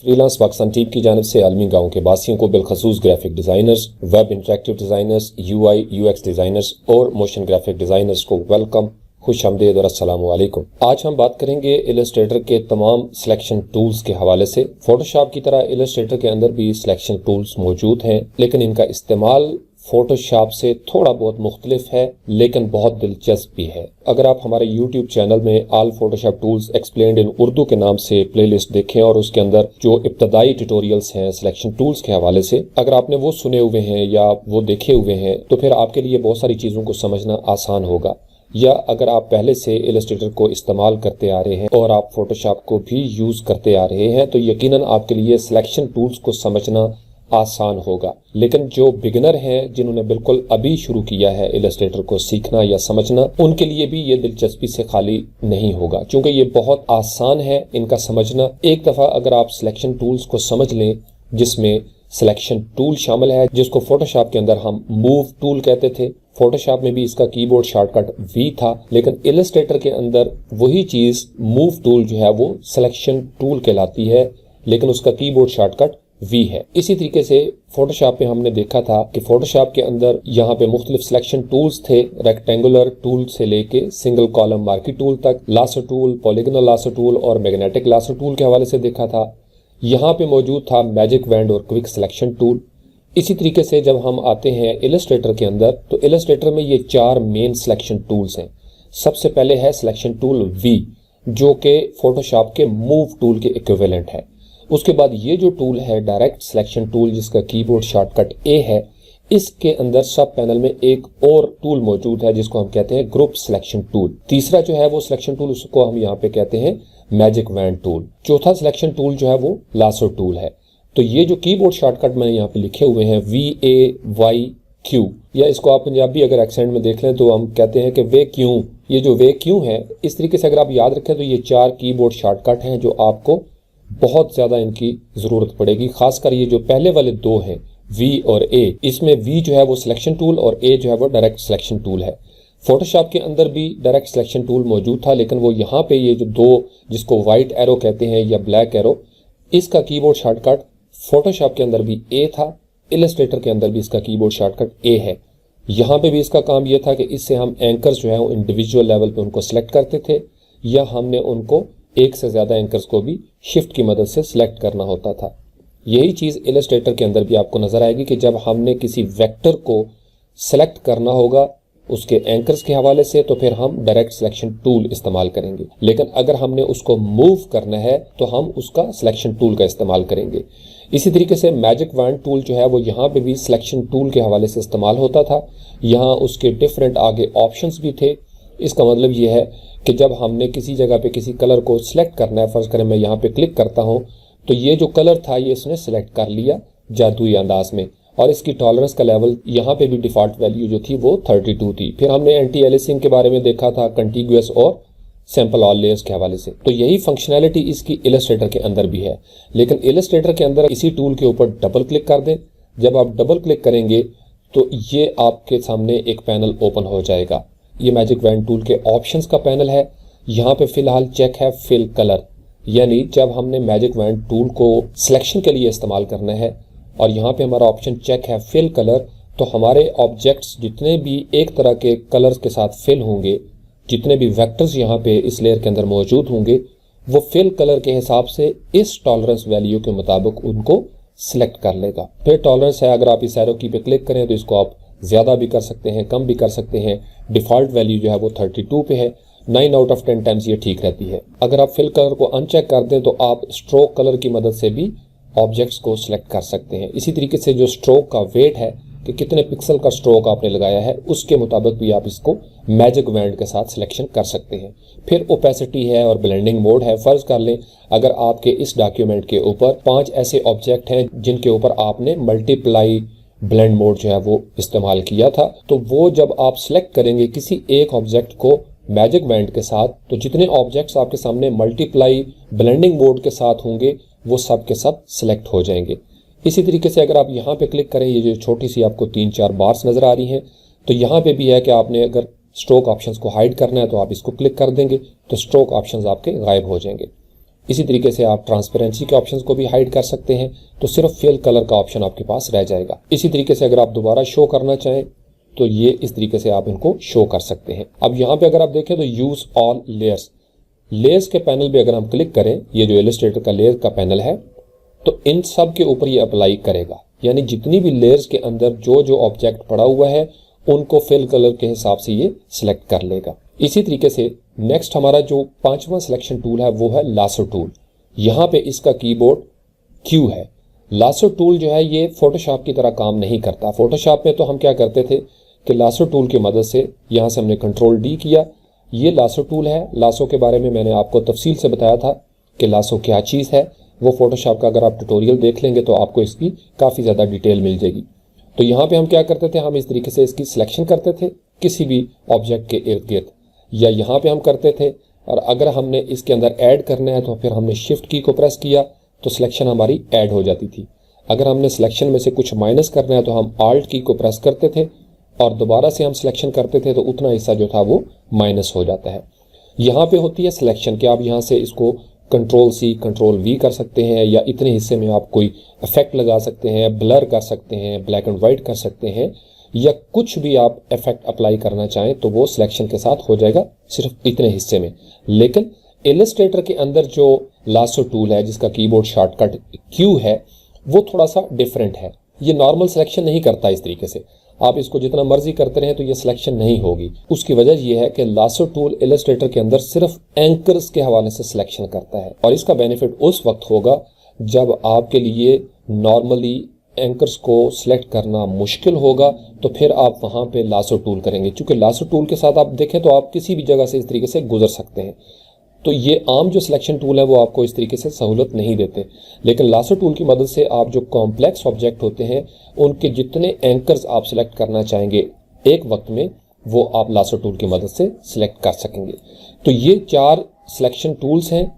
Freelance Pakistan team की जानिब से आलमी गाँव के बासियों को बिलखसूस graphic designers, web interactive designers, UI UX designers और मोशन ग्राफिक डिज़ाइनर्स को वेलकम, खुशामदीद और अस्सलाम वालेकुम। आज हम बात करेंगे इलस्ट्रेटर के तमाम सिलेक्शन टूल्स के हवाले से। फोटोशॉप की तरह इलस्ट्रेटर के अंदर भी सिलेक्शन टूल्स मौजूद हैं, लेकिन इनका इस्तेमाल फोटोशॉप से थोड़ा बहुत मुख्तलिफ है, लेकिन बहुत दिलचस्प भी है। अगर आप हमारे YouTube चैनल में ऑल फोटोशॉप टूल्स एक्सप्लेन्ड इन उर्दू के नाम से प्लेलिस्ट देखें और उसके अंदर जो इब्तदाई ट्यूटोरियल्स हैं सिलेक्शन टूल्स के हवाले से, अगर आपने वो सुने हुए हैं या वो देखे हुए हैं तो फिर आपके लिए बहुत सारी चीज़ों को समझना आसान होगा। या अगर आप पहले से इलस्ट्रेटर को इस्तेमाल करते आ रहे हैं और आप फोटोशॉप को भी यूज़ करते आ रहे हैं तो यकीनन आपके लिए सिलेक्शन टूल्स को समझना आसान होगा। लेकिन जो बिगिनर हैं, जिन्होंने बिल्कुल अभी शुरू किया है इलस्ट्रेटर को सीखना या समझना, उनके लिए भी ये दिलचस्पी से खाली नहीं होगा, क्योंकि ये बहुत आसान है इनका समझना। एक दफ़ा अगर आप सिलेक्शन टूल्स को समझ लें, जिसमें सिलेक्शन टूल शामिल है, जिसको फोटोशॉप के अंदर हम मूव टूल कहते थे, फोटोशॉप में भी इसका कीबोर्ड शॉर्टकट V था, लेकिन इलस्ट्रेटर के अंदर वही चीज़ मूव टूल जो है वो सिलेक्शन टूल कहलाती है, लेकिन उसका कीबोर्ड शॉर्टकट V है। इसी तरीके से फोटोशॉप में हमने देखा था कि फोटोशॉप के अंदर यहाँ पे मुख्तलिफ सिलेक्शन टूल्स थे, रेक्टेंगुलर टूल से लेके सिंगल कॉलम मार्की टूल तक, lasso tool, polygonal lasso tool और मैग्नेटिक लासो टूल के हवाले से देखा था। यहाँ पे मौजूद था मैजिक वैंड और क्विक सिलेक्शन टूल। इसी तरीके से जब हम आते हैं इलस्ट्रेटर के अंदर, तो इलस्ट्रेटर में ये 4 मेन सिलेक्शन टूल्स हैं। सबसे पहले है सिलेक्शन टूल V, जो कि फोटोशॉप के मूव टूल के इक्विवेलेंट है। उसके बाद ये जो टूल है डायरेक्ट सिलेक्शन टूल, जिसका कीबोर्ड शॉर्टकट A है, इसके अंदर सब पैनल में एक और टूल मौजूद है जिसको हम कहते हैं ग्रुप सिलेक्शन टूल। तीसरा जो है वो सिलेक्शन टूल, उसको हम यहाँ पे कहते हैं मैजिक वैंड टूल। चौथा सिलेक्शन टूल जो है वो लासो टूल है। तो ये जो कीबोर्ड शॉर्टकट मैंने यहाँ पे लिखे हुए हैं VAYQ, या इसको आप पंजाबी अगर एक्सेंट में देख लें तो हम कहते हैं कि वे क्यों। ये जो वे क्यों है, इस तरीके से अगर आप याद रखें तो ये 4 कीबोर्ड शॉर्टकट हैं जो आपको बहुत ज़्यादा इनकी ज़रूरत पड़ेगी। खासकर ये जो पहले वाले 2 हैं V और A, इसमें V जो है वो सिलेक्शन टूल और A जो है वो डायरेक्ट सिलेक्शन टूल है। फोटोशॉप के अंदर भी डायरेक्ट सिलेक्शन टूल मौजूद था, लेकिन वो यहाँ पे ये जो 2, जिसको वाइट एरो कहते हैं या ब्लैक एरो, इसका कीबोर्ड शॉर्टकट फोटोशॉप के अंदर भी A था, इलस्ट्रेटर के अंदर भी इसका कीबोर्ड शॉर्टकट A है। यहाँ पे भी इसका काम ये था कि इससे हम एंकर्स जो है वो इंडिविजुअल लेवल पे उनको सिलेक्ट करते थे, या हमने उनको एक से ज़्यादा एंकर्स को भी शिफ्ट की मदद से सिलेक्ट करना होता था। यही चीज़ इलस्ट्रेटर के अंदर भी आपको नज़र आएगी कि जब हमने किसी वेक्टर को सिलेक्ट करना होगा उसके एंकर्स के हवाले से, तो फिर हम डायरेक्ट सिलेक्शन टूल इस्तेमाल करेंगे, लेकिन अगर हमने उसको मूव करना है तो हम उसका सिलेक्शन टूल का इस्तेमाल करेंगे। इसी तरीके से मैजिक वैंड टूल जो है वो यहाँ पे भी सिलेक्शन टूल के हवाले से इस्तेमाल होता था। यहाँ उसके डिफरेंट आगे ऑप्शंस भी थे। इसका मतलब ये है कि जब हमने किसी जगह पे किसी कलर को सिलेक्ट करना है, फर्ज करें मैं यहाँ पे क्लिक करता हूँ तो ये जो कलर था ये इसने सिलेक्ट कर लिया जादुई अंदाज में, और इसकी टॉलरेंस का लेवल यहाँ पे भी डिफ़ॉल्ट वैल्यू जो थी वो 32 थी। फिर हमने एंटी एलिसिंग के बारे में देखा था, कंटिग्यूअस और सैंपल ऑल लेयर्स के हवाले से। तो यही फंक्शनैलिटी इसकी इलस्ट्रेटर के अंदर भी है, लेकिन इलस्ट्रेटर के अंदर इसी टूल के ऊपर डबल क्लिक कर दें। जब आप डबल क्लिक करेंगे तो ये आपके सामने एक पैनल ओपन हो जाएगा। ये मैजिक वैंड टूल के ऑप्शंस का पैनल है। यहाँ पे फिलहाल चेक है फिल कलर, यानी जब हमने मैजिक वैंड टूल को सिलेक्शन के लिए इस्तेमाल करना है और यहाँ पे हमारा ऑप्शन चेक है फिल कलर, तो हमारे ऑब्जेक्ट्स जितने भी एक तरह के कलर्स के साथ फिल होंगे, जितने भी वेक्टर्स यहाँ पे इस लेयर के अंदर मौजूद होंगे, वो फिल कलर के हिसाब से इस टॉलरेंस वैल्यू के मुताबिक उनको सिलेक्ट कर लेगा। फिर टॉलरेंस है, अगर आप इस एरो की पे क्लिक करें तो इसको आप ज़्यादा भी कर सकते हैं, कम भी कर सकते हैं। डिफ़ॉल्ट वैल्यू जो है वो 32 पे है। 9 आउट ऑफ 10 टाइम्स ये ठीक रहती है। अगर आप फिल कलर को अनचेक कर दें तो आप स्ट्रोक कलर की मदद से भी ऑब्जेक्ट्स को सिलेक्ट कर सकते हैं। इसी तरीके से जो स्ट्रोक का वेट है कि कितने पिक्सल का स्ट्रोक आपने लगाया है, उसके मुताबिक भी आप इसको मैजिक वैंड के साथ सिलेक्शन कर सकते हैं। फिर ओपेसिटी है और ब्लेंडिंग मोड है। फ़र्ज़ कर लें अगर आपके इस डॉक्यूमेंट के ऊपर 5 ऐसे ऑब्जेक्ट हैं जिनके ऊपर आपने मल्टीप्लाई ब्लेंड मोड जो है वो इस्तेमाल किया था, तो वो जब आप सिलेक्ट करेंगे किसी एक ऑब्जेक्ट को मैजिक वैंड के साथ, तो जितने ऑब्जेक्ट्स आपके सामने मल्टीप्लाई ब्लेंडिंग मोड के साथ होंगे वो सब के सब सिलेक्ट हो जाएंगे। इसी तरीके से अगर आप यहाँ पे क्लिक करें, ये जो छोटी सी आपको 3-4 बार्स नज़र आ रही हैं, तो यहाँ पे भी है कि आपने अगर स्ट्रोक ऑप्शंस को हाइड करना है तो आप इसको क्लिक कर देंगे तो स्ट्रोक ऑप्शंस आपके गायब हो जाएंगे। इसी तरीके से आप ट्रांसपेरेंसी के ऑप्शंस को भी हाइड कर सकते हैं, तो सिर्फ फिल कलर का ऑप्शन आपके पास रह जाएगा। इसी तरीके से अगर आप दोबारा शो करना चाहें तो ये इस तरीके से आप इनको शो कर सकते हैं। अब यहाँ पे अगर आप देखें तो यूज ऑल लेयर्स के पैनल पे अगर हम क्लिक करें, ये जो इलस्ट्रेटर का लेयर का पैनल है, तो इन सब के ऊपर ये अप्लाई करेगा। यानी जितनी भी लेयर्स के अंदर जो जो ऑब्जेक्ट पड़ा हुआ है उनको फिल कलर के हिसाब से ये सिलेक्ट कर लेगा। इसी तरीके से नेक्स्ट हमारा जो 5वां सिलेक्शन टूल है वो है लासो टूल। यहाँ पे इसका कीबोर्ड Q है। लासो टूल जो है ये फोटोशॉप की तरह काम नहीं करता। फोटोशॉप में तो हम क्या करते थे कि लासो टूल की मदद से यहाँ से हमने कंट्रोल D किया, ये लासो टूल है। लासो के बारे में मैंने आपको तफसील से बताया था कि लासो क्या चीज़ है। वो फोटोशॉप का अगर आप ट्यूटोरियल देख लेंगे तो आपको इसकी काफ़ी ज़्यादा डिटेल मिल जाएगी। तो यहाँ पे हम क्या करते थे, हम इस तरीके से इसकी सिलेक्शन करते थे किसी भी ऑब्जेक्ट के इर्द गिर्द, या यहाँ पे हम करते थे। और अगर हमने इसके अंदर ऐड करना है तो फिर हमने शिफ्ट की को प्रेस किया तो सिलेक्शन हमारी ऐड हो जाती थी। अगर हमने सिलेक्शन में से कुछ माइनस करना है तो हम आल्ट की को प्रेस करते थे और दोबारा से हम सिलेक्शन करते थे तो उतना हिस्सा जो था वो माइनस हो जाता है। यहाँ पे होती है सिलेक्शन कि आप यहाँ से इसको कंट्रोल C कंट्रोल V कर सकते हैं, या इतने हिस्से में आप कोई इफेक्ट लगा सकते हैं, ब्लर कर सकते हैं, ब्लैक एंड वाइट कर सकते हैं, या कुछ भी आप इफेक्ट अप्लाई करना चाहें तो वो सिलेक्शन के साथ हो जाएगा सिर्फ इतने हिस्से में। लेकिन इलस्ट्रेटर के अंदर जो लासो टूल है जिसका कीबोर्ड शॉर्टकट Q है वो थोड़ा सा डिफरेंट है। ये नॉर्मल सिलेक्शन नहीं करता इस तरीके से। आप इसको जितना मर्जी करते रहें तो ये सिलेक्शन नहीं होगी। उसकी वजह यह है कि लासो टूल इलस्ट्रेटर के अंदर सिर्फ एंकर्स के हवाले से सिलेक्शन करता है, और इसका बेनिफिट उस वक्त होगा जब आपके लिए नॉर्मली एंकर्स को सिलेक्ट करना मुश्किल होगा, तो फिर आप वहां पे लासो टूल करेंगे। क्योंकि लासो टूल के साथ आप देखें तो आप किसी भी जगह से इस तरीके से गुजर सकते हैं। तो ये आम जो सिलेक्शन टूल है वो आपको इस तरीके से सहूलत नहीं देते। लेकिन लासो टूल की मदद से आप जो कॉम्प्लेक्स ऑब्जेक्ट होते हैं उनके जितने एंकर्स आप सिलेक्ट करना चाहेंगे एक वक्त में, वो आप लासो टूल की मदद से सिलेक्ट कर सकेंगे। तो ये 4 सिलेक्शन टूल्स हैं,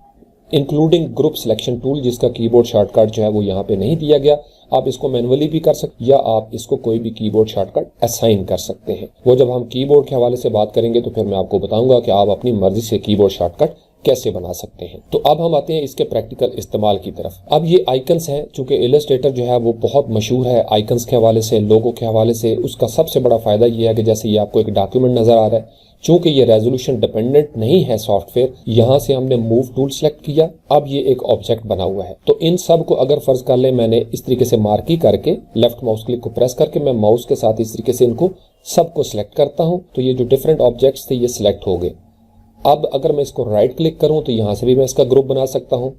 इंक्लूडिंग ग्रुप सिलेक्शन टूल, जिसका कीबोर्ड शॉर्टकट जो है वो यहाँ पे नहीं दिया गया। आप इसको मैनुअली भी कर सकते या आप इसको कोई भी कीबोर्ड शॉर्टकट असाइन कर सकते हैं। वो जब हम कीबोर्ड के हवाले से बात करेंगे तो फिर मैं आपको बताऊंगा कि आप अपनी मर्जी से कीबोर्ड शॉर्टकट कैसे बना सकते हैं। तो अब हम आते हैं इसके प्रैक्टिकल इस्तेमाल की तरफ। अब ये आइकन्स हैं, चूंकि इलस्ट्रेटर जो है वो बहुत मशहूर है आइकन्स के हवाले से, लोगों के हवाले से। उसका सबसे बड़ा फायदा ये है कि जैसे ये आपको एक डॉक्यूमेंट नजर आ रहा है, चूंकि ये रेजोल्यूशन डिपेंडेंट नहीं है सॉफ्टवेयर, यहाँ से हमने मूव टूल सेलेक्ट किया, अब ये एक ऑब्जेक्ट बना हुआ है। तो इन सब को अगर फर्ज कर ले मैंने इस तरीके से मार्की करके लेफ्ट माउस क्लिक को प्रेस करके मैं माउस के साथ इस तरीके से इनको सबको सिलेक्ट करता हूँ, तो ये जो डिफरेंट ऑब्जेक्ट्स थे ये सिलेक्ट हो गए। अब अगर मैं इसको राइट क्लिक करूं तो यहां से भी मैं इसका ग्रुप बना सकता हूं,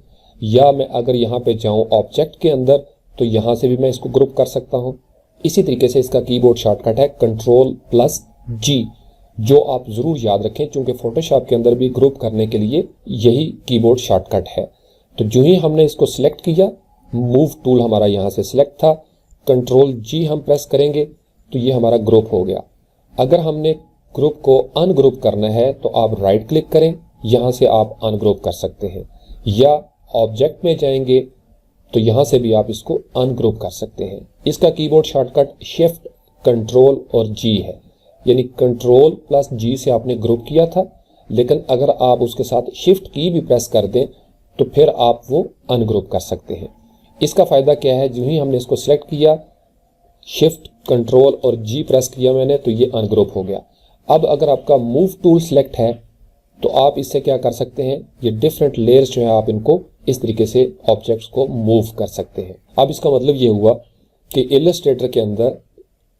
या मैं अगर यहां पे जाऊं ऑब्जेक्ट के अंदर तो यहां से भी मैं इसको ग्रुप कर सकता हूं। इसी तरीके से इसका कीबोर्ड शॉर्टकट है Ctrl+G, जो आप जरूर याद रखें क्योंकि फोटोशॉप के अंदर भी ग्रुप करने के लिए यही कीबोर्ड शॉर्टकट है। तो जो ही हमने इसको सिलेक्ट किया, मूव टूल हमारा यहाँ से सिलेक्ट था, Ctrl+G हम प्रेस करेंगे तो ये हमारा ग्रुप हो गया। अगर हमने ग्रुप को अनग्रुप करना है तो आप राइट क्लिक करें, यहां से आप अनग्रुप कर सकते हैं, या ऑब्जेक्ट में जाएंगे तो यहां से भी आप इसको अनग्रुप कर सकते हैं। इसका कीबोर्ड शॉर्टकट शिफ्ट कंट्रोल और G है, यानी Ctrl+G से आपने ग्रुप किया था, लेकिन अगर आप उसके साथ शिफ्ट की भी प्रेस कर दें तो फिर आप वो अनग्रुप कर सकते हैं। इसका फायदा क्या है, जो ही हमने इसको सिलेक्ट किया, शिफ्ट कंट्रोल और G प्रेस किया मैंने, तो ये अनग्रुप हो गया। अब अगर आपका मूव टूल सिलेक्ट है तो आप इससे क्या कर सकते हैं, ये डिफरेंट लेयर्स जो है आप इनको इस तरीके से ऑब्जेक्ट्स को मूव कर सकते हैं। अब इसका मतलब ये हुआ कि इलस्ट्रेटर के अंदर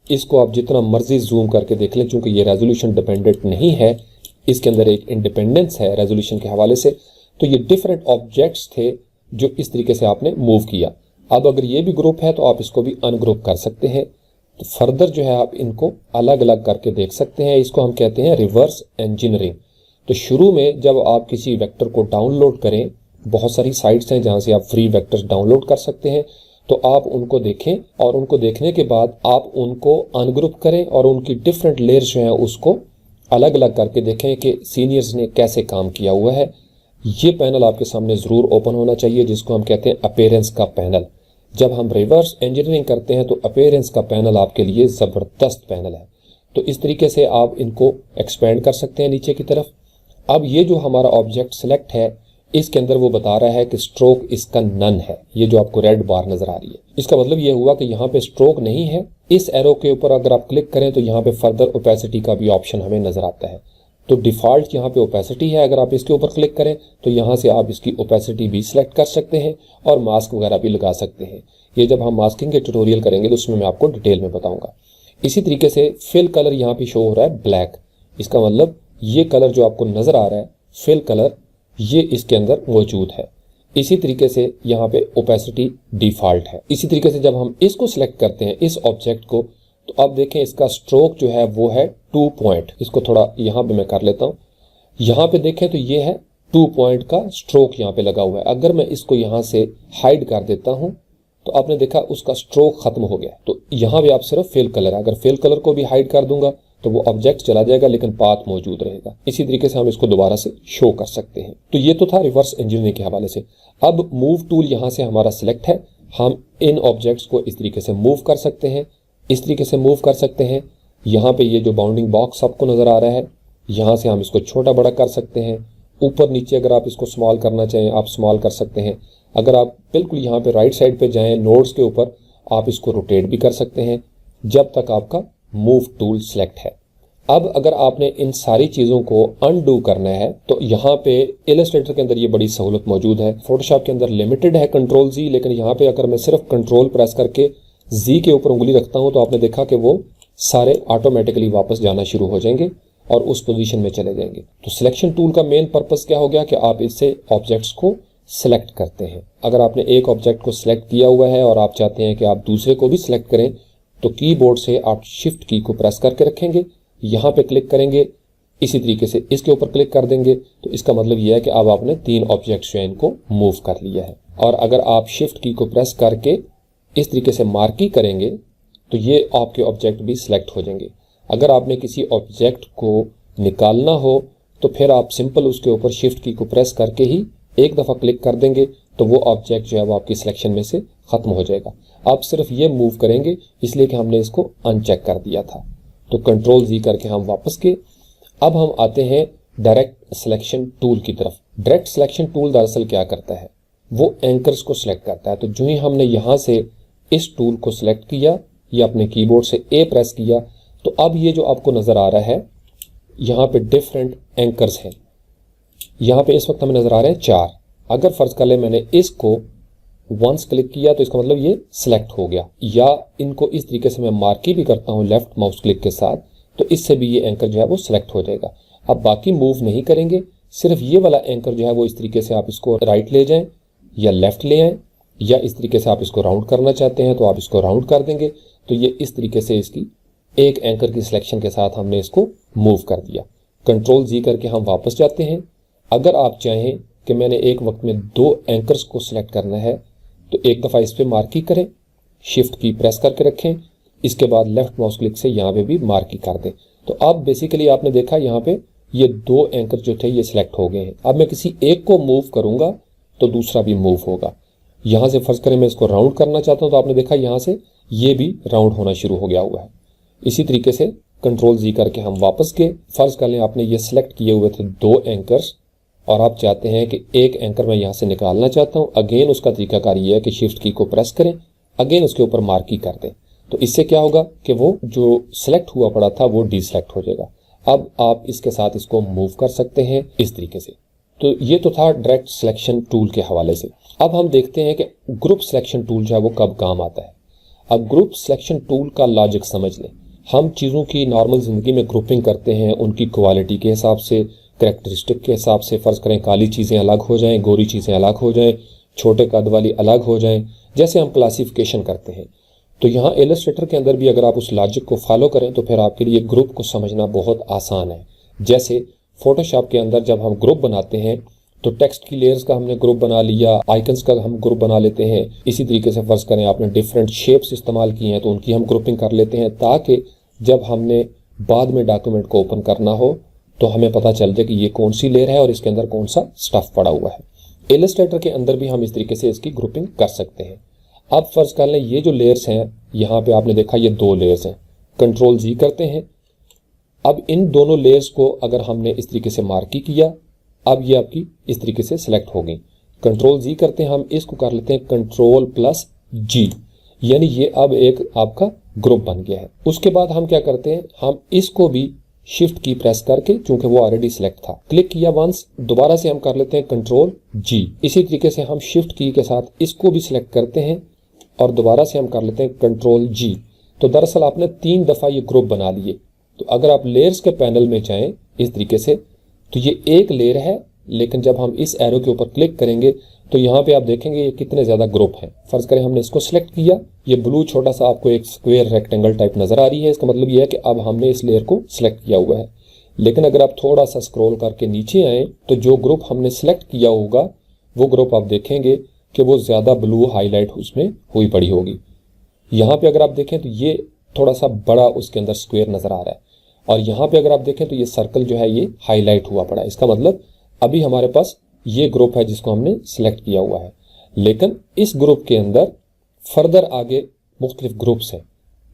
इसको आप जितना मर्जी जूम करके देख लें, क्योंकि ये रेजोल्यूशन डिपेंडेंट नहीं है, इसके अंदर एक इंडिपेंडेंस है रेजोल्यूशन के हवाले से। तो ये डिफरेंट ऑब्जेक्ट्स थे जो इस तरीके से आपने मूव किया। अब अगर ये भी ग्रुप है तो आप इसको भी अनग्रुप कर सकते हैं। तो फर्दर जो है आप इनको अलग अलग करके देख सकते हैं। इसको हम कहते हैं रिवर्स इंजीनियरिंग। तो शुरू में जब आप किसी वेक्टर को डाउनलोड करें, बहुत सारी साइट्स हैं जहां से आप फ्री वेक्टर्स डाउनलोड कर सकते हैं, तो आप उनको देखें और उनको देखने के बाद आप उनको अनग्रुप करें और उनकी डिफरेंट लेयर्स जो हैं उसको अलग अलग करके देखें कि सीनियर्स ने कैसे काम किया हुआ है। ये पैनल आपके सामने ज़रूर ओपन होना चाहिए, जिसको हम कहते हैं अपीयरेंस का पैनल। जब हम रिवर्स इंजीनियरिंग करते हैं तो अपीयरेंस का पैनल आपके लिए ज़बरदस्त पैनल है। तो इस तरीके से आप इनको एक्सपेंड कर सकते हैं नीचे की तरफ। अब ये जो हमारा ऑब्जेक्ट सिलेक्ट है, इसके अंदर वो बता रहा है कि स्ट्रोक इसका नन है। ये जो आपको रेड बार नजर आ रही है, इसका मतलब ये हुआ कि यहाँ पे स्ट्रोक नहीं है। इस एरो के ऊपर अगर आप क्लिक करें तो यहाँ पे फर्दर ओपेसिटी का भी ऑप्शन हमें नजर आता है। तो डिफ़ॉल्ट यहाँ पे ओपेसिटी है, अगर आप इसके ऊपर क्लिक करें तो यहाँ से आप इसकी ओपेसिटी भी सिलेक्ट कर सकते हैं और मास्क वगैरह भी लगा सकते हैं। ये जब हम मास्किंग के ट्यूटोरियल करेंगे तो उसमें मैं आपको डिटेल में बताऊंगा। इसी तरीके से फिल कलर यहाँ पे शो हो रहा है ब्लैक। इसका मतलब ये कलर जो आपको नजर आ रहा है फिल कलर, ये इसके अंदर मौजूद है। इसी तरीके से यहाँ पे ओपेसिटी डिफ़ॉल्ट है। इसी तरीके से जब हम इसको सिलेक्ट करते हैं इस ऑब्जेक्ट को, तो अब देखें इसका स्ट्रोक जो है वो है 2 पॉइंट। इसको थोड़ा यहाँ पे मैं कर लेता हूँ। यहाँ पे देखें तो ये है 2 पॉइंट का स्ट्रोक यहाँ पे लगा हुआ है। अगर मैं इसको यहाँ से हाइड कर देता हूँ तो आपने देखा उसका स्ट्रोक खत्म हो गया। तो यहाँ पे आप सिर्फ फिल कलर है, अगर फिल कलर को भी हाइड कर दूंगा तो वो ऑब्जेक्ट चला जाएगा लेकिन पाथ मौजूद रहेगा। इसी तरीके से हम इसको दोबारा से शो कर सकते हैं। तो ये तो था रिवर्स इंजीनियरिंग के हवाले से। अब मूव टूल यहाँ से हमारा सिलेक्ट है। हम इन ऑब्जेक्ट्स को इस तरीके से मूव कर सकते हैं, इस तरीके से मूव कर सकते हैं। यहाँ पे ये जो बाउंडिंग बॉक्स आपको नजर आ रहा है, यहाँ से हम इसको छोटा बड़ा कर सकते हैं। ऊपर नीचे अगर आप इसको स्मॉल करना चाहें आप स्मॉल कर सकते हैं। अगर आप बिल्कुल यहाँ पे राइट साइड पे जाएं नोड्स के ऊपर, आप इसको रोटेट भी कर सकते हैं जब तक आपका मूव टूल सेलेक्ट है। अब अगर आपने इन सारी चीज़ों को अनडू करना है तो यहाँ पे इलस्ट्रेटर के अंदर ये बड़ी सहूलत मौजूद है। फोटोशॉप के अंदर लिमिटेड है कंट्रोल जी, लेकिन यहाँ पे अगर मैं सिर्फ कंट्रोल प्रेस करके जी के ऊपर उंगली रखता हूँ तो आपने देखा कि वो सारे ऑटोमेटिकली वापस जाना शुरू हो जाएंगे और उस पोजीशन में चले जाएंगे। तो सिलेक्शन टूल का मेन पर्पस क्या हो गया कि आप इससे ऑब्जेक्ट्स को सिलेक्ट करते हैं। अगर आपने एक ऑब्जेक्ट को सिलेक्ट किया हुआ है और आप चाहते हैं कि आप दूसरे को भी सिलेक्ट करें तो कीबोर्ड से आप शिफ्ट की को प्रेस करके रखेंगे, यहाँ पे क्लिक करेंगे, इसी तरीके से इसके ऊपर क्लिक कर देंगे तो इसका मतलब यह है कि अब आपने 3 ऑब्जेक्ट्स जो है इनको मूव कर लिया है। और अगर आप शिफ्ट की को प्रेस करके इस तरीके से मार्की करेंगे तो ये आपके ऑब्जेक्ट भी सिलेक्ट हो जाएंगे। अगर आपने किसी ऑब्जेक्ट को निकालना हो तो फिर आप सिंपल उसके ऊपर शिफ्ट की को प्रेस करके ही एक दफ़ा क्लिक कर देंगे तो वो ऑब्जेक्ट जो है वो आपकी सिलेक्शन में से ख़त्म हो जाएगा। आप सिर्फ ये मूव करेंगे इसलिए कि हमने इसको अनचेक कर दिया था। तो कंट्रोल जी करके हम वापस गए। अब हम आते हैं डायरेक्ट सिलेक्शन टूल की तरफ। डायरेक्ट सिलेक्शन टूल दरअसल क्या करता है, वो एंकर्स को सिलेक्ट करता है। तो जो ही हमने यहाँ से इस टूल को सिलेक्ट किया या अपने कीबोर्ड से ए प्रेस किया तो अब ये जो आपको नज़र आ रहा है यहाँ पे डिफरेंट एंकर्स हैं। यहाँ पे इस वक्त हमें नज़र आ रहे हैं 4। अगर फ़र्ज़ कर ले मैंने इसको वंस क्लिक किया तो इसका मतलब ये सिलेक्ट हो गया, या इनको इस तरीके से मैं मार्की भी करता हूँ लेफ्ट माउस क्लिक के साथ तो इससे भी ये एंकर जो है वो सिलेक्ट हो जाएगा। अब बाकी मूव नहीं करेंगे, सिर्फ ये वाला एंकर जो है वो इस तरीके से आप इसको राइट ले जाएं या लेफ्ट ले आएँ, या इस तरीके से आप इसको राउंड करना चाहते हैं तो आप इसको राउंड कर देंगे। तो ये इस तरीके से इसकी एक एंकर की सिलेक्शन के साथ हमने इसको मूव कर दिया। कंट्रोल जी करके हम वापस जाते हैं। अगर आप चाहें कि मैंने एक वक्त में 2 एंकर्स को सिलेक्ट करना है तो एक दफ़ा इस पर मार्की करें, शिफ्ट की प्रेस करके रखें, इसके बाद लेफ्ट माउस क्लिक से यहाँ पे भी मार्की कर दें। तो अब बेसिकली आपने देखा यहाँ पे ये 2 एंकर जो थे ये सिलेक्ट हो गए हैं। अब मैं किसी एक को मूव करूँगा तो दूसरा भी मूव होगा। यहाँ से फर्ज करें मैं इसको राउंड करना चाहता हूँ तो आपने देखा यहाँ से ये भी राउंड होना शुरू हो गया हुआ है। इसी तरीके से कंट्रोल जी करके हम वापस गए। फर्ज कर लें आपने ये सिलेक्ट किए हुए थे 2 एंकर्स और आप चाहते हैं कि एक एंकर मैं यहाँ से निकालना चाहता हूँ। अगेन उसका तरीकाकार ये है कि शिफ्ट की को प्रेस करें, अगेन उसके ऊपर मार्की कर दें। तो इससे क्या होगा कि वो जो सिलेक्ट हुआ पड़ा था वो डीसिलेक्ट हो जाएगा। अब आप इसके साथ इसको मूव कर सकते हैं इस तरीके से। तो ये तो था डायरेक्ट सिलेक्शन टूल के हवाले से। अब हम देखते हैं कि ग्रुप सिलेक्शन टूल जो है वो कब काम आता है। अब ग्रुप सिलेक्शन टूल का लॉजिक समझ लें। हम चीज़ों की नॉर्मल ज़िंदगी में ग्रुपिंग करते हैं उनकी क्वालिटी के हिसाब से, करैक्टरिस्टिक के हिसाब से। फ़र्ज़ करें काली चीज़ें अलग हो जाएं, गोरी चीज़ें अलग हो जाएं, छोटे कद वाली अलग हो जाएं, जैसे हम क्लासिफिकेशन करते हैं। तो यहाँ इलस्ट्रेटर के अंदर भी अगर आप उस लॉजिक को फॉलो करें तो फिर आपके लिए ग्रुप को समझना बहुत आसान है। जैसे फोटोशॉप के अंदर जब हम ग्रुप बनाते हैं तो टेक्स्ट की लेयर्स का हमने ग्रुप बना लिया, आइकन्स का हम ग्रुप बना लेते हैं। इसी तरीके से फ़र्ज़ करें आपने डिफरेंट शेप्स इस्तेमाल की हैं तो उनकी हम ग्रुपिंग कर लेते हैं, ताकि जब हमने बाद में डॉक्यूमेंट को ओपन करना हो तो हमें पता चल जाए कि ये कौन सी लेयर है और इसके अंदर कौन सा स्टफ पड़ा हुआ है। इलस्ट्रेटर के अंदर भी हम इस तरीके से इसकी ग्रुपिंग कर सकते हैं। अब फ़र्ज़ कर लें ये जो लेयर्स हैं, यहाँ पे आपने देखा ये 2 लेयर्स हैं। कंट्रोल जी करते हैं। अब इन दोनों लेयर्स को अगर हमने इस तरीके से मार्की किया, अब ये आपकी इस तरीके से सिलेक्ट हो गई। कंट्रोल जी करते हैं हम, इसको कर लेते हैं कंट्रोल प्लस जी, यानी ये अब एक आपका ग्रुप बन गया है। उसके बाद हम क्या करते हैं, हम इसको भी शिफ्ट की प्रेस करके, चूंकि वो ऑलरेडी सिलेक्ट था, क्लिक किया वंस, दोबारा से हम कर लेते हैं कंट्रोल जी। इसी तरीके से हम शिफ्ट की के साथ इसको भी सिलेक्ट करते हैं और दोबारा से हम कर लेते हैं कंट्रोल जी। तो दरअसल आपने 3 दफा ये ग्रुप बना लिए। तो अगर आप लेयर्स के पैनल में जाएं इस तरीके से, तो ये एक लेयर है, लेकिन जब हम इस एरो के ऊपर क्लिक करेंगे तो यहाँ पे आप देखेंगे ये कितने ज्यादा ग्रुप हैं। फर्ज करें हमने इसको सिलेक्ट किया, ये ब्लू छोटा सा आपको एक स्क्वायर रेक्टेंगल टाइप नजर आ रही है, इसका मतलब ये है कि अब हमने इस लेयर को सिलेक्ट किया हुआ है। लेकिन अगर आप थोड़ा सा स्क्रॉल करके नीचे आए तो जो ग्रुप हमने सिलेक्ट किया होगा वो ग्रुप आप देखेंगे कि वो ज्यादा ब्लू हाईलाइट उसमें हुई पड़ी होगी। यहाँ पे अगर आप देखें तो ये थोड़ा सा बड़ा उसके अंदर स्क्वायर नजर आ रहा है, और यहाँ पे अगर आप देखें तो ये सर्कल जो है ये हाईलाइट हुआ पड़ा है। इसका मतलब अभी हमारे पास ये ग्रुप है जिसको हमने सिलेक्ट किया हुआ है, लेकिन इस ग्रुप के अंदर फर्दर आगे मुख्तलिफ ग्रुप्स हैं।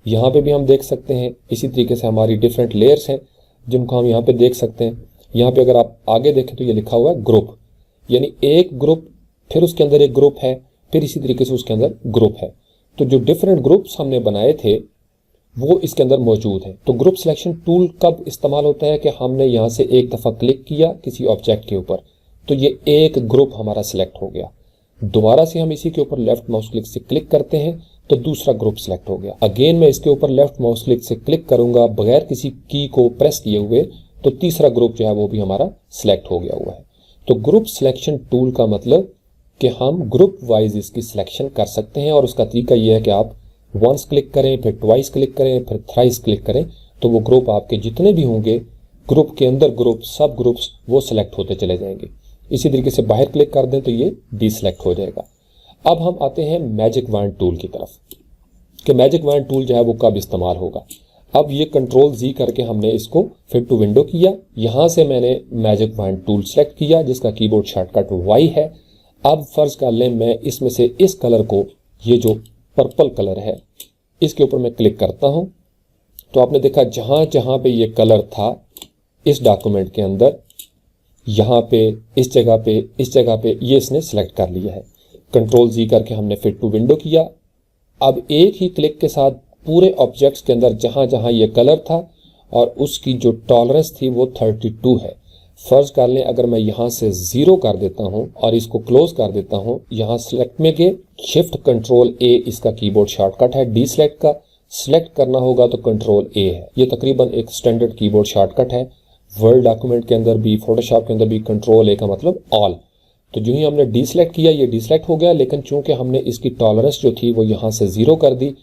यहाँ पे भी हम देख सकते हैं, इसी तरीके से हमारी डिफरेंट लेयर्स हैं जिनको हम यहाँ पे देख सकते हैं। यहाँ पे अगर आप आगे देखें तो ये लिखा हुआ है ग्रुप, यानी एक ग्रुप, फिर उसके अंदर एक ग्रुप है, फिर इसी तरीके से उसके अंदर ग्रुप है। तो जो डिफरेंट ग्रुप्स हमने बनाए थे वो इसके अंदर मौजूद है। तो ग्रुप सिलेक्शन टूल कब इस्तेमाल होता है कि हमने यहाँ से एक दफ़ा क्लिक किया किसी ऑब्जेक्ट के ऊपर, तो ये एक ग्रुप हमारा सिलेक्ट हो गया। दोबारा से हम इसी के ऊपर लेफ्ट माउस क्लिक से क्लिक करते हैं तो दूसरा ग्रुप सिलेक्ट हो गया। अगेन मैं इसके ऊपर लेफ्ट माउस क्लिक से क्लिक करूंगा बगैर किसी की को प्रेस किए हुए, तो तीसरा ग्रुप जो है वो भी हमारा सिलेक्ट हो गया हुआ है। तो ग्रुप सिलेक्शन टूल का मतलब कि हम ग्रुप वाइज इसकी सिलेक्शन कर सकते हैं, और उसका तरीका यह है कि आप वंस क्लिक करें, फिर ट्वाइस क्लिक करें, फिर थ्राइस क्लिक करें, तो वो ग्रुप आपके जितने भी होंगे ग्रुप के अंदर ग्रुप सब ग्रुप्स वो सिलेक्ट होते चले जाएंगे। इसी तरीके से बाहर क्लिक कर दें तो ये डीसिलेक्ट हो जाएगा। अब हम आते हैं मैजिक वॉन्ड टूल की तरफ कि मैजिक वॉन्ड टूल जो है वो कब इस्तेमाल होगा। अब ये कंट्रोल जी करके हमने इसको फिट टू विंडो किया, यहाँ से मैंने मैजिक वॉन्ड टूल सेलेक्ट किया जिसका कीबोर्ड शॉर्टकट वाई है। अब फर्ज कर लें मैं इसमें से इस कलर को, ये जो पर्पल कलर है, इसके ऊपर मैं क्लिक करता हूं तो आपने देखा जहां जहां पे ये कलर था इस डॉक्यूमेंट के अंदर, यहाँ पे इस जगह पे ये इसने सेलेक्ट कर लिया है। कंट्रोल जी करके हमने फिट टू विंडो किया। अब एक ही क्लिक के साथ पूरे ऑब्जेक्ट्स के अंदर जहां जहां ये कलर था और उसकी जो टॉलरेंस थी वो 32 है। फर्ज कर लें अगर मैं यहाँ से 0 कर देता हूँ और इसको क्लोज कर देता हूँ, यहाँ सिलेक्ट में गए, शिफ्ट कंट्रोल ए इसका कीबोर्ड शॉर्टकट है, डी सिलेक्ट का सिलेक्ट करना होगा तो कंट्रोल ए है। ये तकरीबन एक स्टैंडर्ड कीबोर्ड शॉर्टकट है। वर्ड डॉक्यूमेंट के अंदर भी, फोटोशॉप के अंदर भी कंट्रोल ए का मतलब ऑल। तो जो ही हमने डी सिलेक्ट किया ये डी सिलेक्ट हो गया, लेकिन चूंकि हमने इसकी टॉलरेंस जो थी वो यहाँ से 0 कर दी।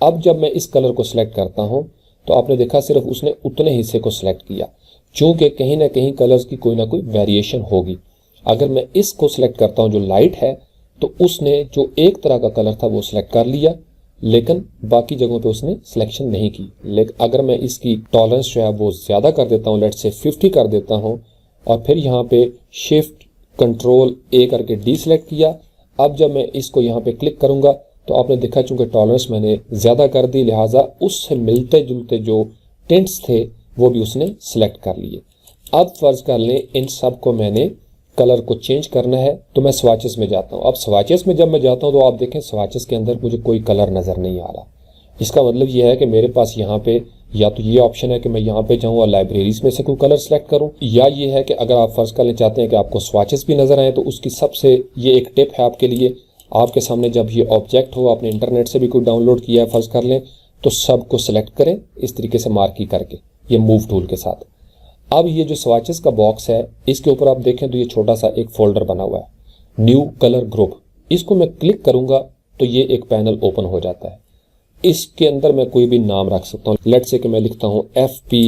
अब जब मैं इस कलर को सिलेक्ट करता हूँ तो आपने देखा सिर्फ उसने उतने हिस्से को सिलेक्ट किया, चूंकि कहीं ना कहीं कलर्स की कोई ना कोई वेरिएशन होगी। अगर मैं इसको सिलेक्ट करता हूँ जो लाइट है, तो उसने जो एक तरह का कलर था वो सिलेक्ट कर लिया, लेकिन बाकी जगहों पे उसने सिलेक्शन नहीं की। लेकिन अगर मैं इसकी टॉलरेंस जो है वो ज़्यादा कर देता हूँ, लेट से 50 कर देता हूँ, और फिर यहाँ पे शिफ्ट कंट्रोल ए करके डी सिलेक्ट किया। अब जब मैं इसको यहाँ पे क्लिक करूँगा तो आपने देखा चूंकि टॉलरेंस मैंने ज़्यादा कर दी, लिहाजा उससे मिलते जुलते जो टिंट्स थे वो भी उसने सिलेक्ट कर लिए। अब फर्ज कर लें इन सब को मैंने कलर को चेंज करना है तो मैं स्वाचेस में जाता हूँ। अब स्वाचेस में जब मैं जाता हूँ तो आप देखें स्वाचेस के अंदर मुझे कोई कलर नज़र नहीं आ रहा। इसका मतलब ये है कि मेरे पास यहाँ पे या तो ये ऑप्शन है कि मैं यहाँ पे जाऊँ और लाइब्रेरीज में से कोई कलर सेलेक्ट करूँ, या ये है कि अगर आप फर्ज करना चाहते हैं कि आपको स्वाचेस भी नज़र आए तो उसकी सबसे ये एक टिप है आपके लिए। आपके सामने जब ये ऑब्जेक्ट हो, आपने इंटरनेट से भी कोई डाउनलोड किया है फर्ज कर लें, तो सबको सिलेक्ट करें इस तरीके से मार्की करके ये मूव टूल के साथ। अब ये जो स्वाचेस का बॉक्स है इसके ऊपर आप देखें तो ये छोटा सा एक फोल्डर बना हुआ है, न्यू कलर ग्रुप। इसको मैं क्लिक करूंगा तो ये एक पैनल ओपन हो जाता है। इसके अंदर मैं कोई भी नाम रख सकता हूँ, लेट्स से कि मैं लिखता हूँ FP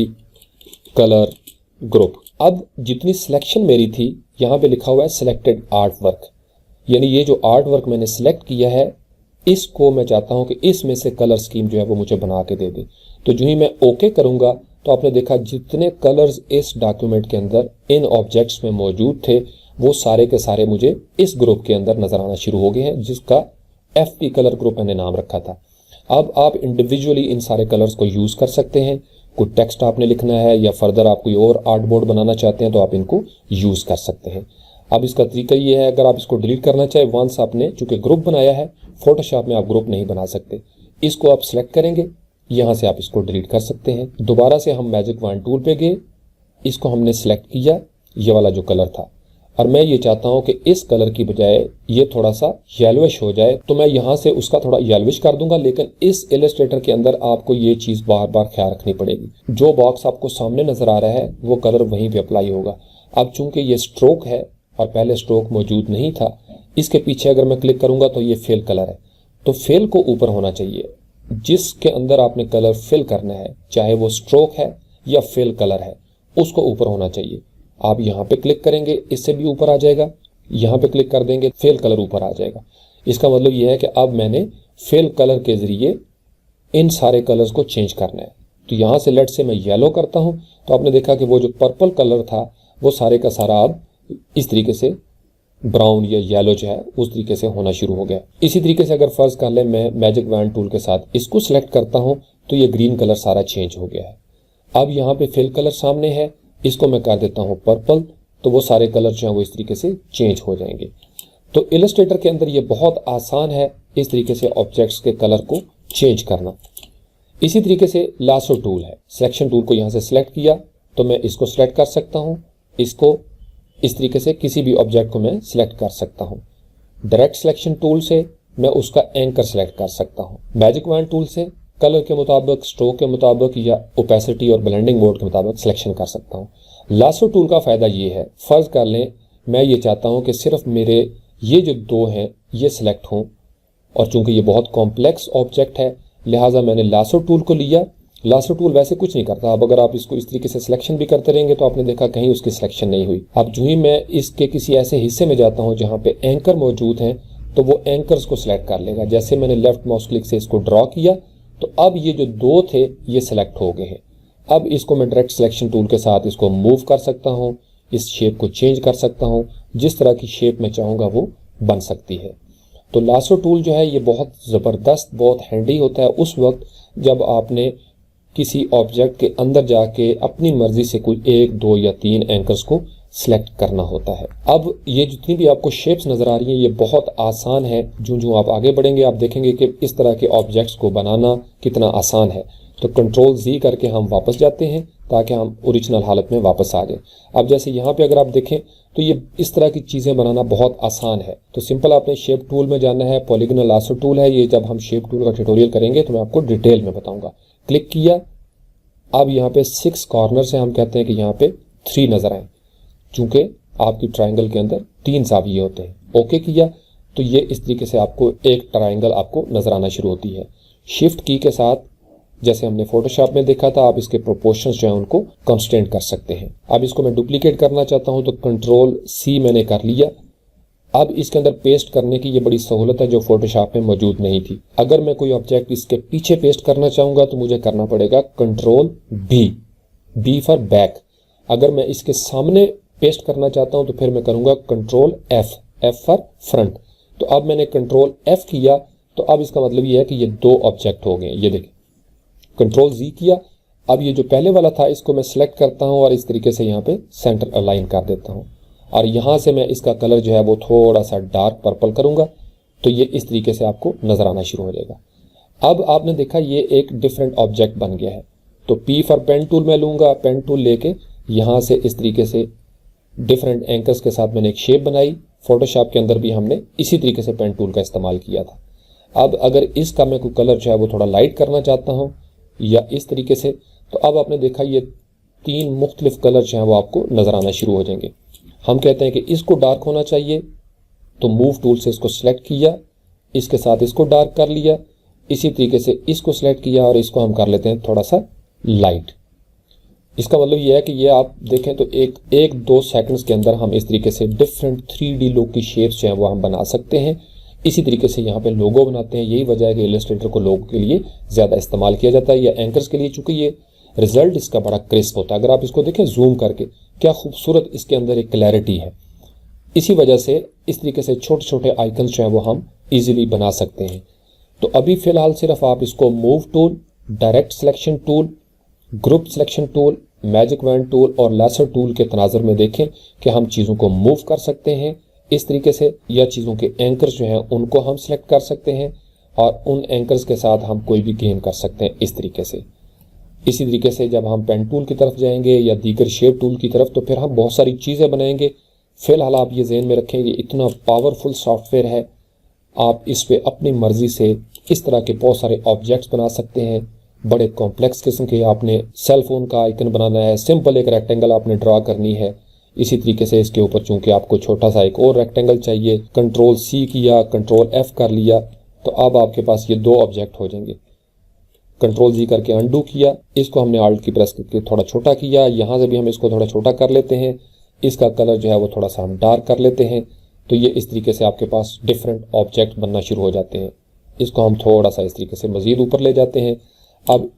कलर ग्रुप। अब जितनी सिलेक्शन मेरी थी यहाँ पे लिखा हुआ है सिलेक्टेड आर्ट वर्क, यानी ये जो आर्ट वर्क मैंने सिलेक्ट किया है इसको मैं चाहता हूँ कि इसमें से कलर स्कीम जो है वो मुझे बना के दे दे। तो जो ही मैं ओके करूंगा तो आपने देखा जितने कलर्स इस डॉक्यूमेंट के अंदर इन ऑब्जेक्ट्स में मौजूद थे वो सारे के सारे मुझे इस ग्रुप के अंदर नजर आना शुरू हो गए हैं, जिसका FP कलर ग्रुप मैंने नाम रखा था। अब आप इंडिविजुअली इन सारे कलर्स को यूज कर सकते हैं। कोई टेक्स्ट आपने लिखना है या फर्दर आप कोई और आर्ट बोर्ड बनाना चाहते हैं तो आप इनको यूज़ कर सकते हैं। अब इसका तरीका ये है, अगर आप इसको डिलीट करना चाहे, वंस आपने चूंकि ग्रुप बनाया है, फोटोशॉप में आप ग्रुप नहीं बना सकते, इसको आप सिलेक्ट करेंगे, यहाँ से आप इसको डिलीट कर सकते हैं। दोबारा से हम मैजिक वॉन्ड टूल पे गए, इसको हमने सिलेक्ट किया, ये वाला जो कलर था, और मैं ये चाहता हूं कि इस कलर की बजाय ये थोड़ा सा येलोइश हो जाए, तो मैं यहाँ से उसका थोड़ा येलोइश कर दूंगा। लेकिन इस इलस्ट्रेटर के अंदर आपको ये चीज़ बार बार ख्याल रखनी पड़ेगी, जो बॉक्स आपको सामने नजर आ रहा है वो कलर वहीं पे अप्लाई होगा। अब चूंकि ये स्ट्रोक है और पहले स्ट्रोक मौजूद नहीं था, इसके पीछे अगर मैं क्लिक करूंगा तो ये फिल कलर है, तो फिल को ऊपर होना चाहिए। जिसके अंदर आपने कलर फिल करना है, चाहे वो स्ट्रोक है या फिल कलर है, उसको ऊपर होना चाहिए। आप यहाँ पे क्लिक करेंगे, इससे भी ऊपर आ जाएगा, यहाँ पे क्लिक कर देंगे, फिल कलर ऊपर आ जाएगा। इसका मतलब यह है कि अब मैंने फिल कलर के जरिए इन सारे कलर्स को चेंज करना है। तो यहाँ से लेट से मैं येलो करता हूँ, तो आपने देखा कि वो जो पर्पल कलर था वो सारे का सारा अब इस तरीके से ब्राउन या येलो जो है उस तरीके से होना शुरू हो गया। इसी तरीके से अगर फर्ज कर लें मैं मैजिक वॉन्ड टूल के साथ इसको सिलेक्ट करता हूँ तो ये ग्रीन कलर सारा चेंज हो गया है। अब यहाँ पे फिल कलर सामने है, इसको मैं कर देता हूँ पर्पल, तो वो सारे कलर जो हैं वो इस तरीके से चेंज हो जाएंगे। तो इलस्ट्रेटर के अंदर ये बहुत आसान है इस तरीके से ऑब्जेक्ट्स के कलर को चेंज करना। इसी तरीके से लासो टूल है, सिलेक्शन टूल को यहाँ से सिलेक्ट किया तो मैं इसको सिलेक्ट कर सकता हूँ, इसको इस तरीके से किसी भी ऑब्जेक्ट को मैं सिलेक्ट कर सकता हूँ। डायरेक्ट सिलेक्शन टूल से मैं उसका एंकर सिलेक्ट कर सकता हूँ। मैजिक वॉन्ड टूल से कलर के मुताबिक, स्ट्रोक के मुताबिक या ओपेसिटी और ब्लेंडिंग मोड के मुताबिक सिलेक्शन कर सकता हूँ। लासो टूल का फ़ायदा ये है, फ़र्ज़ कर लें मैं ये चाहता हूँ कि सिर्फ मेरे ये जो दो हैं ये सिलेक्ट हों, और चूंकि ये बहुत कॉम्प्लेक्स ऑब्जेक्ट है लिहाजा मैंने लासो टूल को लिया। लासो टूल वैसे कुछ नहीं करता, अब अगर आप इसको इस तरीके से सिलेक्शन भी करते रहेंगे तो आपने देखा कहीं उसकी सिलेक्शन नहीं हुई। अब जो ही मैं इसके किसी ऐसे हिस्से में जाता हूँ जहाँ पे एंकर मौजूद हैं तो वो एंकर्स को सिलेक्ट कर लेगा। जैसे मैंने लेफ्ट माउस क्लिक से इसको ड्रॉ किया तो अब ये जो दो थे ये सिलेक्ट हो गए हैं। अब इसको मैं डायरेक्ट सिलेक्शन टूल के साथ इसको मूव कर सकता हूँ, इस शेप को चेंज कर सकता हूँ, जिस तरह की शेप मैं चाहूँगा वो बन सकती है। तो लासो टूल जो है ये बहुत ज़बरदस्त, बहुत हैंडी होता है उस वक्त जब आपने किसी ऑब्जेक्ट के अंदर जाके अपनी मर्जी से कोई 1, 2 या 3 एंकर्स को सिलेक्ट करना होता है। अब ये जितनी भी आपको शेप्स नज़र आ रही हैं ये बहुत आसान है। जो आप आगे बढ़ेंगे आप देखेंगे कि इस तरह के ऑब्जेक्ट्स को बनाना कितना आसान है। तो कंट्रोल Z करके हम वापस जाते हैं ताकि हम ओरिजिनल हालत में वापस आ जाए। अब जैसे यहाँ पे अगर आप देखें तो ये इस तरह की चीज़ें बनाना बहुत आसान है। तो सिंपल आपने शेप टूल में जाना है, पॉलीगोनल लासो टूल है ये। जब हम शेप टूल का ट्यूटोरियल करेंगे तो मैं आपको डिटेल में बताऊँगा। क्लिक किया, अब यहाँ पे 6 कॉर्नर से हम कहते हैं कि यहाँ पे 3 नज़र आए, चूंकि आपकी ट्राइंगल के अंदर 3 ज़ाविये होते हैं। ओके किया तो ये इस तरीके से आपको एक ट्राइंगल आपको नज़र आना शुरू होती है। शिफ्ट की के साथ जैसे हमने फोटोशॉप में देखा था आप इसके प्रोपोर्शंस जो हैं उनको कांस्टेंट कर सकते हैं। अब इसको मैं डुप्लीकेट करना चाहता हूं तो कंट्रोल C मैंने कर लिया। अब इसके अंदर पेस्ट करने की ये बड़ी सहूलत है जो फोटोशॉप में मौजूद नहीं थी। अगर मैं कोई ऑब्जेक्ट इसके पीछे पेस्ट करना चाहूँगा तो मुझे करना पड़ेगा कंट्रोल B फॉर बैक। अगर मैं इसके सामने पेस्ट करना चाहता हूँ तो फिर मैं करूँगा कंट्रोल F फॉर फ्रंट। तो अब मैंने कंट्रोल F किया तो अब इसका मतलब ये है कि ये 2 ऑब्जेक्ट हो गए। ये देखिए कंट्रोल Z किया, अब ये जो पहले वाला था इसको मैं सिलेक्ट करता हूँ और इस तरीके से यहाँ पे सेंटर अलाइन कर देता हूँ, और यहाँ से मैं इसका कलर जो है वो थोड़ा सा डार्क पर्पल करूँगा तो ये इस तरीके से आपको नज़र आना शुरू हो जाएगा। अब आपने देखा ये एक डिफरेंट ऑब्जेक्ट बन गया है। तो P फॉर पेन टूल मैं लूँगा, पेन टूल लेके यहाँ से इस तरीके से डिफरेंट एंकर्स के साथ मैंने एक शेप बनाई। फोटोशॉप के अंदर भी हमने इसी तरीके से पेन टूल का इस्तेमाल किया था। अब अगर इसका मैं कोई कलर जो है वो थोड़ा लाइट करना चाहता हूँ या इस तरीके से, तो अब आपने देखा ये 3 मुख्तलिफ कलर जो हैं वो आपको नज़र आना शुरू हो जाएंगे। हम कहते हैं कि इसको डार्क होना चाहिए तो मूव टूल से इसको सिलेक्ट किया, इसके साथ इसको डार्क कर लिया, इसी तरीके से इसको सिलेक्ट किया और इसको हम कर लेते हैं थोड़ा सा लाइट। इसका मतलब ये है कि ये आप देखें तो एक 2 सेकंड्स के अंदर हम इस तरीके से डिफरेंट 3D लुक की शेप्स जो हैं वो हम बना सकते हैं। इसी तरीके से यहाँ पे लोगो बनाते हैं। यही वजह है कि इलस्ट्रेटर को लोगो के लिए ज़्यादा इस्तेमाल किया जाता है या एंकर्स के लिए, चूँकि ये रिजल्ट इसका बड़ा क्रिस्प होता है। अगर आप इसको देखें जूम करके क्या खूबसूरत इसके अंदर एक क्लैरिटी है। इसी वजह से इस तरीके से छोटे छोटे आइकन्स जो हैं वो हम ईजिली बना सकते हैं। तो अभी फ़िलहाल सिर्फ आप इसको move tool, direct selection tool, group selection tool, magic wand tool और लेसर टूल के तनाजुर में देखें कि हम चीज़ों को मूव कर सकते हैं इस तरीके से, या चीज़ों के एंकर्स जो हैं उनको हम सिलेक्ट कर सकते हैं और उन एंकर्स के साथ हम कोई भी गेम कर सकते हैं इस तरीके से। इसी तरीके से जब हम पेन टूल की तरफ जाएंगे या दीगर शेप टूल की तरफ तो फिर हम बहुत सारी चीज़ें बनाएंगे। फिलहाल आप ये ज़हन में रखें, ये इतना पावरफुल सॉफ्टवेयर है, आप इस पे अपनी मर्ज़ी से इस तरह के बहुत सारे ऑब्जेक्ट्स बना सकते हैं। बड़े कॉम्प्लेक्स किस्म के आपने सेल फोन का आइकन बनाना है, सिंपल एक रेक्टेंगल आपने ड्रा करनी है, इसी तरीके से इसके ऊपर चूंकि आपको छोटा सा एक और रेक्टेंगल चाहिए, कंट्रोल सी किया, कंट्रोल एफ कर लिया, तो अब आपके पास ये दो ऑब्जेक्ट हो जाएंगे। कंट्रोल जी करके अंडू किया, इसको हमने आल्ट की प्रेस करके थोड़ा छोटा किया, यहाँ से भी हम इसको थोड़ा छोटा कर लेते हैं, इसका कलर जो है वो थोड़ा सा हम डार्क कर लेते हैं, तो ये इस तरीके से आपके पास डिफरेंट ऑब्जेक्ट बनना शुरू हो जाते हैं। इसको हम थोड़ा सा इस तरीके से मज़ीद ऊपर ले जाते हैं। अब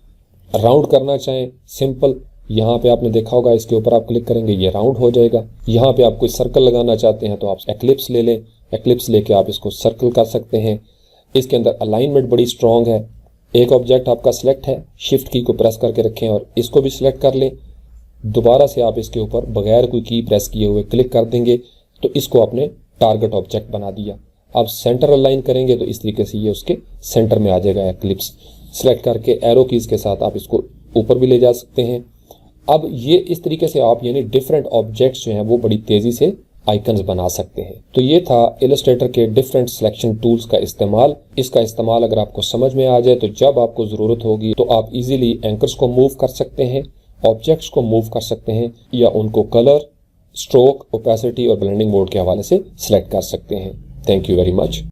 राउंड करना चाहें सिंपल, यहाँ पे आपने देखा होगा इसके ऊपर आप क्लिक करेंगे ये राउंड हो जाएगा। यहाँ पे आप कोई सर्कल लगाना चाहते हैं तो आप एक्लिप्स ले लें, एक्लिप्स लेके आप इसको सर्कल कर सकते हैं। इसके अंदर अलाइनमेंट बड़ी स्ट्रॉन्ग है। एक ऑब्जेक्ट आपका सिलेक्ट है, शिफ्ट की को प्रेस करके रखें और इसको भी सिलेक्ट कर लें। दोबारा से आप इसके ऊपर बगैर कोई की प्रेस किए हुए क्लिक कर देंगे तो इसको आपने टारगेट ऑब्जेक्ट बना दिया। अब सेंटर अलाइन करेंगे तो इस तरीके से ये उसके सेंटर में आ जाएगा। एक्लिप्स सेलेक्ट करके एरो कीज़ के साथ आप इसको ऊपर भी ले जा सकते हैं। अब ये इस तरीके से आप यानी डिफरेंट ऑब्जेक्ट्स जो हैं वो बड़ी तेज़ी से आइकन्स बना सकते हैं। तो ये था इलस्ट्रेटर के डिफरेंट सिलेक्शन टूल्स का इस्तेमाल। इसका इस्तेमाल अगर आपको समझ में आ जाए तो जब आपको ज़रूरत होगी तो आप इजीली एंकर्स को मूव कर सकते हैं, ऑब्जेक्ट्स को मूव कर सकते हैं, या उनको कलर, स्ट्रोक, ओपेसिटी और ब्लेंडिंग मोड के हवाले से सिलेक्ट कर सकते हैं। Thank you very much.